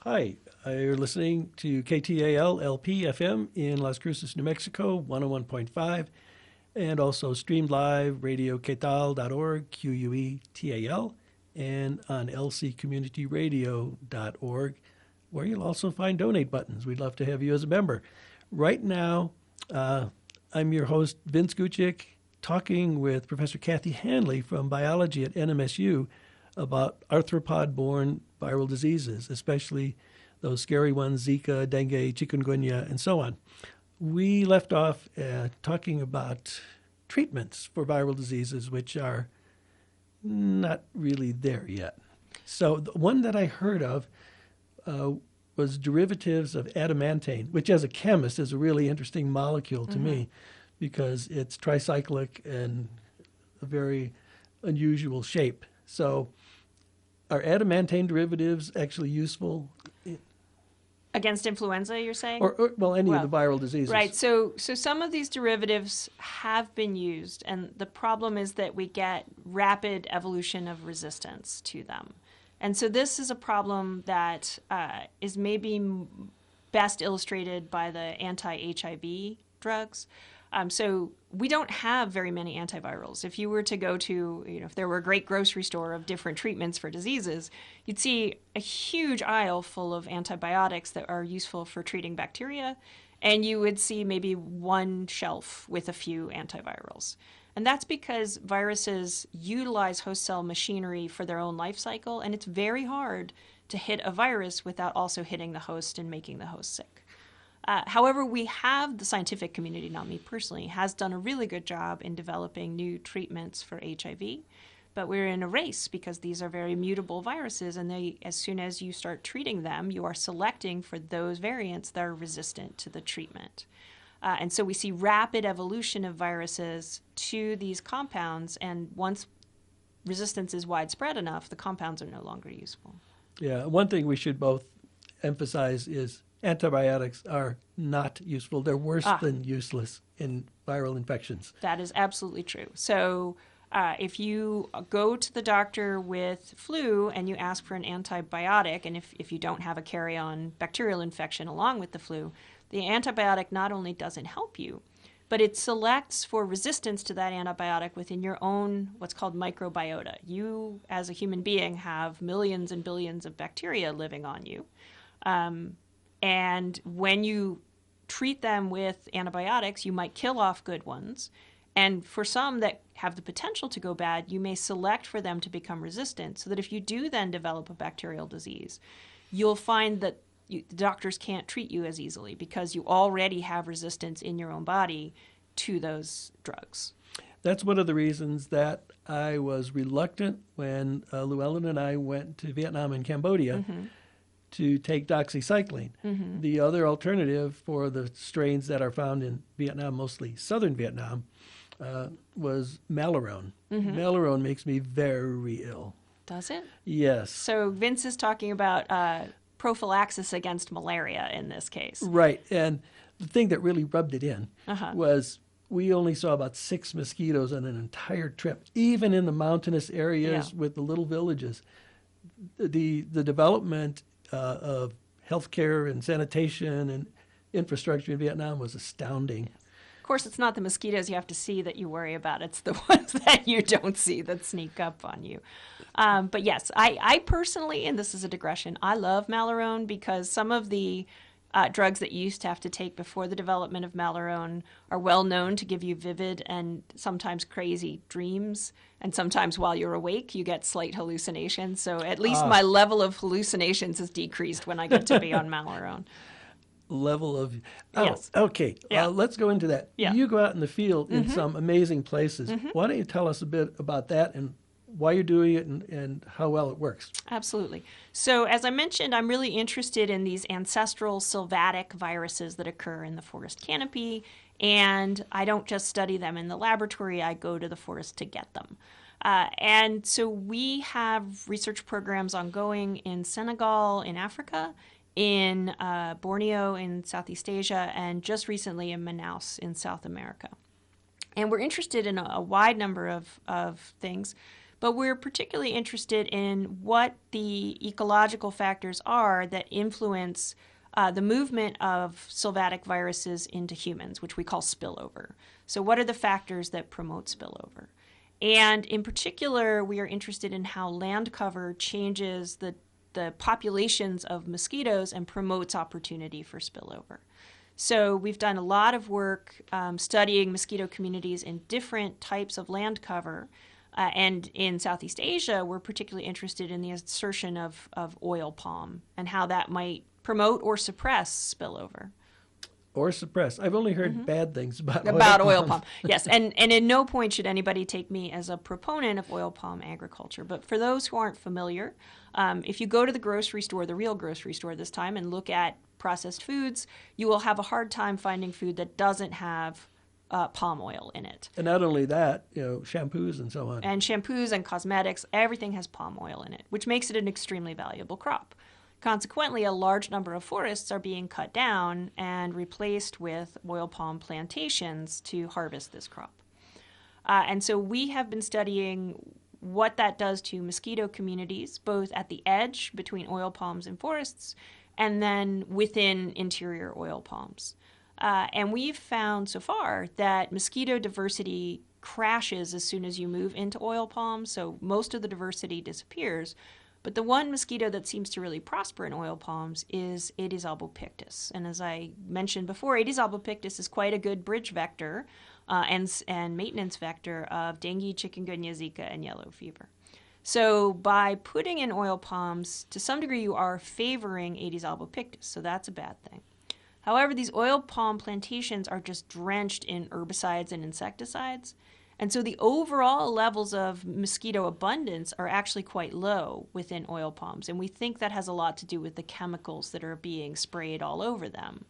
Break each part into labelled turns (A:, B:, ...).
A: Hi, you're listening to KTAL LP FM in Las Cruces, New Mexico, 101.5, and also streamed live radio KTAL.org, QUETAL, and on lccommunityradio.org, where you'll also find donate buttons. We'd love to have you as a member. Right now, I'm your host, Vince Gucic, talking with Professor Kathryn Hanley from biology at NMSU about arthropod-borne viral diseases, especially those scary ones, Zika, dengue, chikungunya, and so on. We left off talking about treatments for viral diseases, which are not really there yet. So the one that I heard of was derivatives of adamantane, which as a chemist is a really interesting molecule to me because it's tricyclic and a very unusual shape. So are adamantane derivatives actually useful?
B: Against influenza, you're saying?
A: Or any of the viral diseases.
B: Right. So some of these derivatives have been used, and the problem is that we get rapid evolution of resistance to them. And so this is a problem that is maybe best illustrated by the anti-HIV drugs. So we don't have very many antivirals. If you were to go to, if there were a great grocery store of different treatments for diseases, you'd see a huge aisle full of antibiotics that are useful for treating bacteria, and you would see maybe one shelf with a few antivirals. And that's because viruses utilize host cell machinery for their own life cycle, and it's very hard to hit a virus without also hitting the host and making the host sick. However, the scientific community, not me personally, has done a really good job in developing new treatments for HIV. But we're in a race because these are very mutable viruses, and as soon as you start treating them, you are selecting for those variants that are resistant to the treatment. And so we see rapid evolution of viruses to these compounds, and once resistance is widespread enough, the compounds are no longer useful.
A: Yeah, one thing we should both emphasize is antibiotics are not useful. They're worse than useless in viral infections.
B: That is absolutely true. So if you go to the doctor with flu and you ask for an antibiotic, and if you don't have a carry-on bacterial infection along with the flu, the antibiotic not only doesn't help you, but it selects for resistance to that antibiotic within your own what's called microbiota. You, as a human being, have millions and billions of bacteria living on you. And when you treat them with antibiotics, you might kill off good ones. And for some that have the potential to go bad, you may select for them to become resistant, so that if you do then develop a bacterial disease, you'll find that the doctors can't treat you as easily because you already have resistance in your own body to those drugs.
A: That's one of the reasons that I was reluctant when Llewellyn and I went to Vietnam and Cambodia to take doxycycline. The other alternative for the strains that are found in Vietnam, mostly southern Vietnam, was Malarone. Malarone makes me very ill.
B: Does it?
A: Yes.
B: So Vince is talking about prophylaxis against malaria in this case.
A: Right. And the thing that really rubbed it in was we only saw about 6 mosquitoes on an entire trip, even in the mountainous areas with the little villages. The development of healthcare and sanitation and infrastructure in Vietnam was astounding.
B: Of course, it's not the mosquitoes you have to see that you worry about. It's the ones that you don't see that sneak up on you. But yes, I personally, and this is a digression, I love Malarone because some of the drugs that you used to have to take before the development of Malarone are well known to give you vivid and sometimes crazy dreams. And sometimes while you're awake, you get slight hallucinations. So at least my level of hallucinations has decreased when I get to be on Malarone.
A: Level of...
B: Yes.
A: Okay.
B: Yeah.
A: Let's go into that.
B: Yeah.
A: You go out in the field in some amazing places. Why don't you tell us a bit about that and why you're doing it and how well it works?
B: Absolutely. So as I mentioned, I'm really interested in these ancestral sylvatic viruses that occur in the forest canopy, and I don't just study them in the laboratory, I go to the forest to get them. And so we have research programs ongoing in Senegal, in Africa, in Borneo in Southeast Asia, and just recently in Manaus in South America. And we're interested in a wide number of things, but we're particularly interested in what the ecological factors are that influence the movement of sylvatic viruses into humans, which we call spillover. So what are the factors that promote spillover? And in particular, we are interested in how land cover changes the populations of mosquitoes and promotes opportunity for spillover. So we've done a lot of work studying mosquito communities in different types of land cover. And in Southeast Asia, we're particularly interested in the insertion of oil palm and how that might promote or suppress spillover.
A: Or suppress. I've only heard bad things about
B: oil palm. Yes, and in no point should anybody take me as a proponent of oil palm agriculture. But for those who aren't familiar, if you go to the grocery store, the real grocery store this time, and look at processed foods, you will have a hard time finding food that doesn't have palm oil in it.
A: And not only that, shampoos and so on.
B: And shampoos and cosmetics, everything has palm oil in it, which makes it an extremely valuable crop. Consequently, a large number of forests are being cut down and replaced with oil palm plantations to harvest this crop. And so we have been studying what that does to mosquito communities, both at the edge between oil palms and forests, and then within interior oil palms. And we've found so far that mosquito diversity crashes as soon as you move into oil palms, so most of the diversity disappears. But the one mosquito that seems to really prosper in oil palms is Aedes albopictus. And as I mentioned before, Aedes albopictus is quite a good bridge vector and maintenance vector of dengue, chikungunya, Zika, and yellow fever. So by putting in oil palms, to some degree you are favoring Aedes albopictus, so that's a bad thing. However, these oil palm plantations are just drenched in herbicides and insecticides. And so the overall levels of mosquito abundance are actually quite low within oil palms. And we think that has a lot to do with the chemicals that are being sprayed all over them.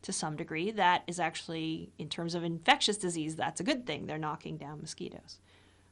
B: To some degree, that is actually, in terms of infectious disease, that's a good thing. They're knocking down mosquitoes.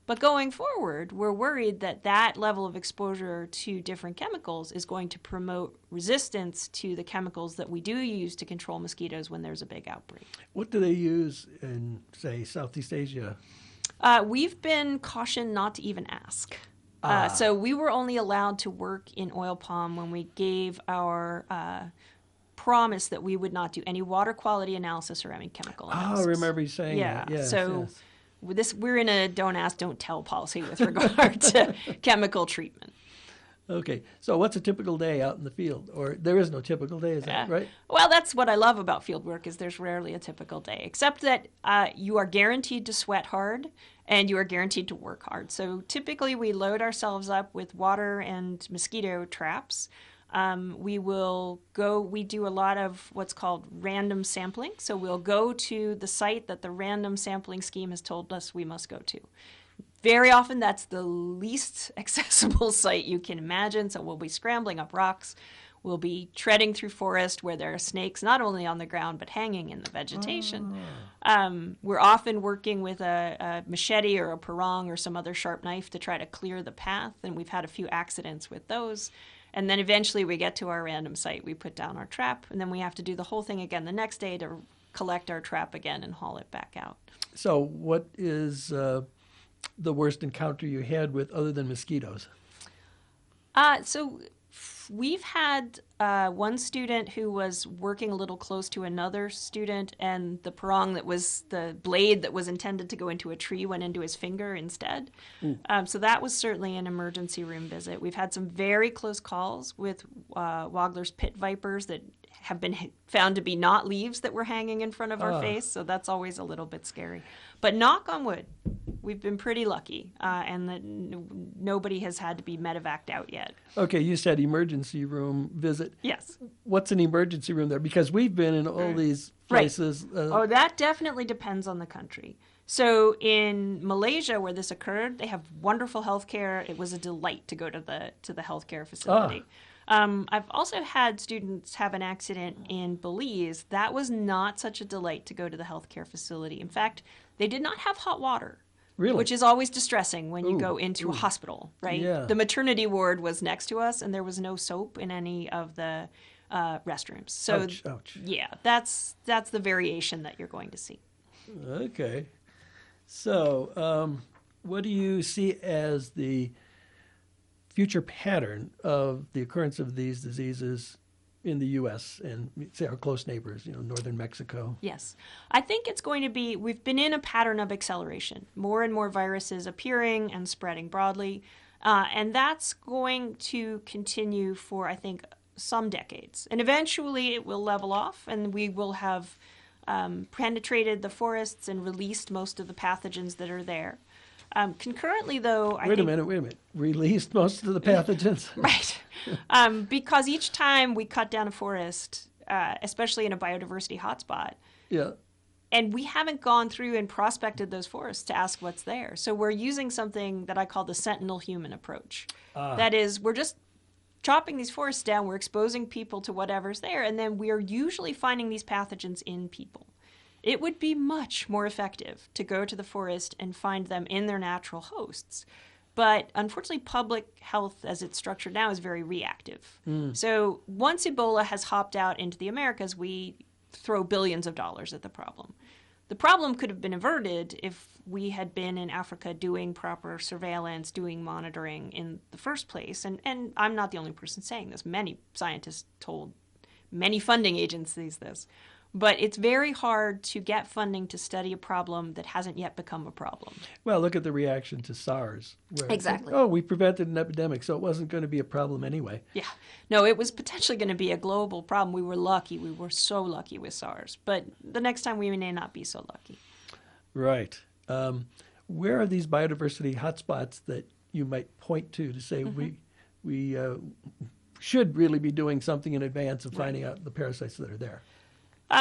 B: But going forward, we're worried that that level of exposure to different chemicals is going to promote resistance to the chemicals that we do use to control mosquitoes when there's a big outbreak.
A: What do they use in, say, Southeast Asia?
B: We've been cautioned not to even ask. So we were only allowed to work in oil palm when we gave our promise that we would not do any water quality analysis or any chemical analysis.
A: I remember you saying that. Yes,
B: so we're in a don't ask, don't tell policy with regard to chemical treatment.
A: Okay, so what's a typical day out in the field? Or there is no typical day, is that right?
B: Well, that's what I love about field work is there's rarely a typical day, except that you are guaranteed to sweat hard and you are guaranteed to work hard. So typically we load ourselves up with water and mosquito traps. We do a lot of what's called random sampling. So we'll go to the site that the random sampling scheme has told us we must go to. Very often that's the least accessible site you can imagine. So we'll be scrambling up rocks. We'll be treading through forest where there are snakes not only on the ground but hanging in the vegetation. We're often working with a machete or a parang or some other sharp knife to try to clear the path, and we've had a few accidents with those. And then eventually we get to our random site, we put down our trap, and then we have to do the whole thing again the next day to collect our trap again and haul it back out.
A: So what is the worst encounter you had with other than mosquitoes?
B: So we've had one student who was working a little close to another student, and the parang that was the blade that was intended to go into a tree went into his finger instead. So that was certainly an emergency room visit. We've had some very close calls with Wagler's pit vipers that have been found to be not leaves that were hanging in front of our face, so that's always a little bit scary. But knock on wood, we've been pretty lucky, and that nobody has had to be medevaced out yet.
A: Okay, you said emergency room visit.
B: Yes.
A: What's an emergency room there? Because we've been in all these places.
B: Right. That definitely depends on the country. So in Malaysia, where this occurred, they have wonderful health care. It was a delight to go to the healthcare facility. I've also had students have an accident in Belize. That was not such a delight to go to the healthcare facility. In fact, they did not have hot water.
A: Really?
B: Which is always distressing when you go into a hospital, right?
A: Yeah.
B: The maternity ward was next to us, and there was no soap in any of the restrooms. So,
A: ouch.
B: Yeah, that's the variation that you're going to see.
A: Okay. So what do you see as the future pattern of the occurrence of these diseases in the U.S. and, say, our close neighbors, northern Mexico?
B: Yes. I think it's going to be, we've been in a pattern of acceleration, more and more viruses appearing and spreading broadly. And that's going to continue for, I think, some decades. And eventually it will level off, and we will have penetrated the forests and released most of the pathogens that are there. Concurrently, though,
A: Wait a minute. Released most of the pathogens?
B: Right. Because each time we cut down a forest, especially in a biodiversity hotspot,
A: yeah,
B: and we haven't gone through and prospected those forests to ask what's there. So we're using something that I call the sentinel human approach. That is, we're just chopping these forests down, we're exposing people to whatever's there, and then we are usually finding these pathogens in people. It would be much more effective to go to the forest and find them in their natural hosts. But unfortunately, public health as it's structured now is very reactive. So once Ebola has hopped out into the Americas, we throw billions of dollars at the problem. The problem could have been averted if we had been in Africa doing proper surveillance, doing monitoring in the first place. And I'm not the only person saying this. Many scientists told many funding agencies this. But it's very hard to get funding to study a problem that hasn't yet become a problem.
A: Well, look at the reaction to SARS. Where
B: exactly.
A: We prevented an epidemic, so it wasn't going to be a problem anyway.
B: Yeah. No, it was potentially going to be a global problem. We were lucky. We were so lucky with SARS. But the next time we may not be so lucky.
A: Right. Where are these biodiversity hotspots that you might point to say we should really be doing something in advance of finding out the parasites that are there?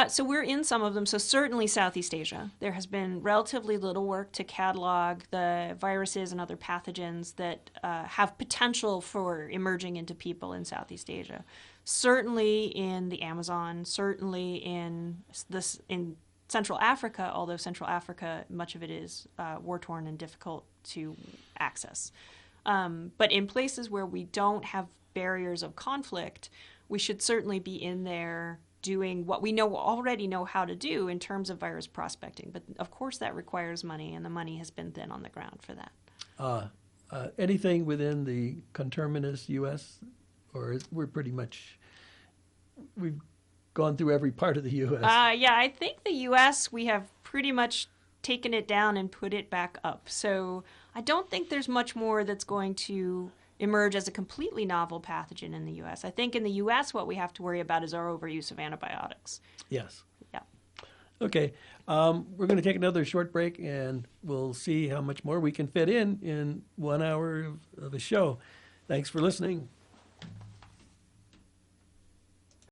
B: So we're in some of them. So certainly Southeast Asia. There has been relatively little work to catalog the viruses and other pathogens that have potential for emerging into people in Southeast Asia. Certainly in the Amazon, certainly in Central Africa, although Central Africa, much of it is war-torn and difficult to access. But in places where we don't have barriers of conflict, we should certainly be in there doing what we already know how to do in terms of virus prospecting. But of course that requires money, and the money has been thin on the ground for that.
A: Anything within the conterminous U.S., or we've gone through every part of the U.S.?
B: Yeah, I think the U.S., we have pretty much taken it down and put it back up. So I don't think there's much more that's going to emerge as a completely novel pathogen in the U.S. I think in the U.S. what we have to worry about is our overuse of antibiotics.
A: Yes.
B: Yeah.
A: Okay. We're going to take another short break, and we'll see how much more we can fit in 1 hour of a show. Thanks for listening.